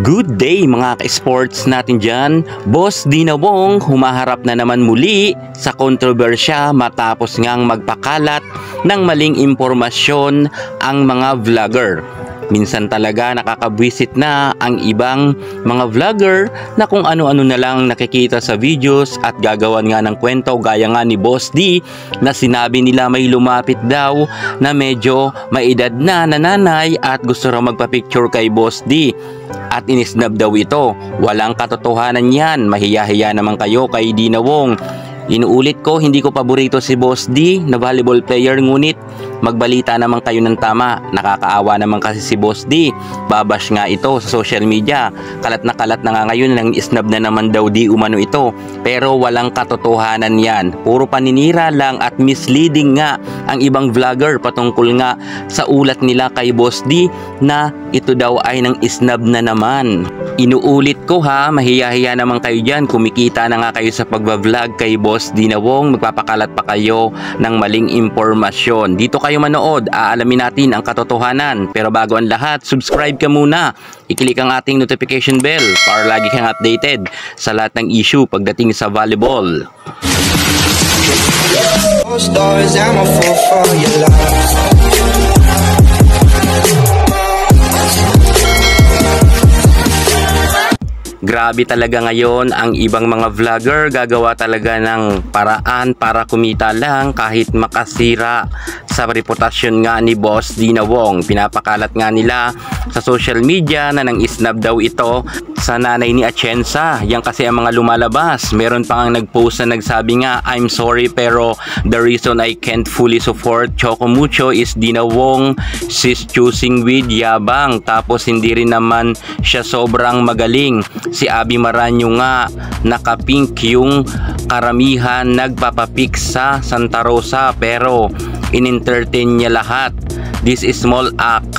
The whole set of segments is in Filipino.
Good day mga ka-sports natin dyan. Boss Dina Wong humaharap na naman muli sa kontrobersya matapos ngang magpakalat ng maling impormasyon ang mga vlogger. Minsan talaga nakakabwisit na ang ibang mga vlogger na kung ano-ano na lang nakikita sa videos at gagawan nga ng kwento gaya nga ni Boss D na sinabi nila may lumapit daw na medyo may edad na nanay at gusto raw magpa-picture kay Boss D at inisnab daw ito. Walang katotohanan yan, mahiya-hiya naman kayo kay Dina Wong. Inuulit ko, hindi ko paborito si Boss D na volleyball player, ngunit magbalita naman kayo ng tama. Nakakaawa naman kasi si Boss D. Babash nga ito sa social media. Kalat na nga ngayon nang isnab na naman daw di umano ito. Pero walang katotohanan yan. Puro paninira lang at misleading nga ang ibang vlogger patungkol nga sa ulat nila kay Boss D na ito daw ay nang isnab na naman. Inuulit ko ha, mahiya-hiya naman kayo dyan. Kumikita na nga kayo sa pagbablog kay Boss Dina Wong, magpapakalat pa kayo ng maling impormasyon. Dito kayo manood, aalamin natin ang katotohanan. Pero bago ang lahat, subscribe ka muna. I-click ang ating notification bell para lagi kang updated sa lahat ng issue pagdating sa volleyball. Grabe talaga ngayon ang ibang mga vlogger, gagawa talaga ng paraan para kumita lang kahit makasira sa reputasyon nga ni Boss Dina Wong. Pinapakalat nga nila sa social media na nang isnab daw ito sa nanay ni Atienza. Yan kasi ang mga lumalabas. Meron pa nga nagpost na nagsabi nga, I'm sorry pero the reason I can't fully support Choco Mucho is Dina Wong, she's choosing with yabang. Tapos hindi rin naman siya sobrang magaling. Si Abby Maranyo nga nakapink, yung karamihan nagpapapik sa Santa Rosa pero in-entertain niya lahat. This is small act,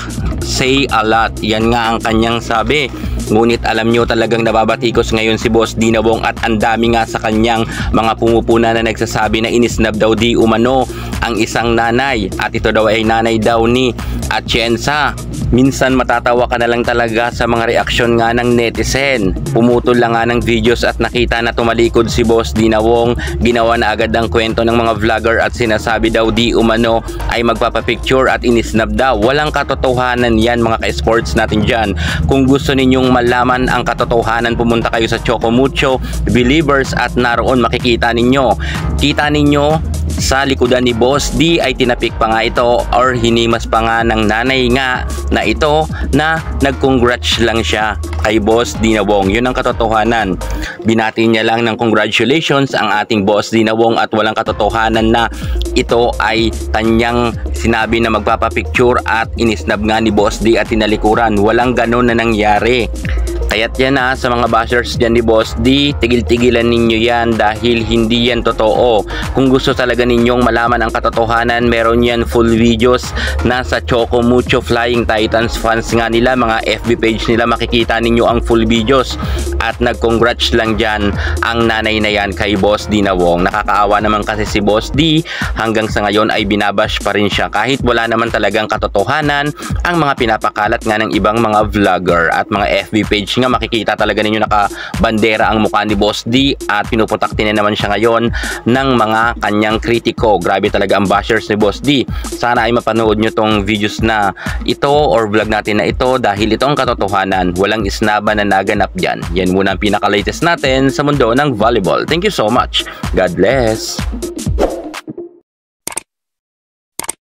say a lot. Yan nga ang kanyang sabi. Ngunit alam nyo, talagang nababatikos ngayon si Boss Dina Wong at ang dami nga sa kanyang mga pumupuna na nagsasabi na inisnab daw di umano ang isang nanay at ito daw ay nanay daw ni Atienza. Minsan matatawa ka na lang talaga sa mga reaksyon nga ng netizen. Pumutol lang nga ng videos at nakita na tumalikod si Boss Dina Wong. Ginawa na agad ang kwento ng mga vlogger at sinasabi daw di umano ay magpapapicture at inisnab daw. Walang katotohanan yan mga ka-sports natin dyan. Kung gusto ninyong malaman ang katotohanan, pumunta kayo sa Choco Mucho Believers at naroon makikita ninyo. Kita ninyo sa likodan ni Boss D ay tinapik pa nga ito or hinimas pa nga ng nanay nga na ito na nag-congrats lang siya kay Boss Dina Wong. Yun ang katotohanan. Binati niya lang ng congratulations ang ating Boss Dina Wong at walang katotohanan na ito ay kanyang sinabi na magpapapicture at inisnab nga ni Boss D at tinalikuran. Walang ganon na nangyari. Kaya't yan na sa mga bashers dyan ni Boss D, tigil-tigilan ninyo yan dahil hindi yan totoo. Kung gusto talaga ninyong malaman ang katotohanan, meron yan full videos nasa Choco Mucho Flying Titans fans nga nila, mga FB page nila, makikita ninyo ang full videos. At nag-congrats lang dyan ang nanay na yan kay Boss Dina Wong. Nakakaawa naman kasi si Boss D, hanggang sa ngayon ay binabash pa rin siya kahit wala naman talagang katotohanan ang mga pinapakalat nga ng ibang mga vlogger at mga FB page nga. Makikita talaga ninyo nakabandera ang mukha ni Boss D at pinuputaktin na naman siya ngayon ng mga kanyang kritiko. Grabe talaga ang bashers ni Boss D. Sana ay mapanood nyo tong videos na ito or vlog natin na ito dahil ito ang katotohanan. Walang isnaban na naganap dyan. Yan muna ang pinaka-latest natin sa mundo ng volleyball. Thank you so much. God bless.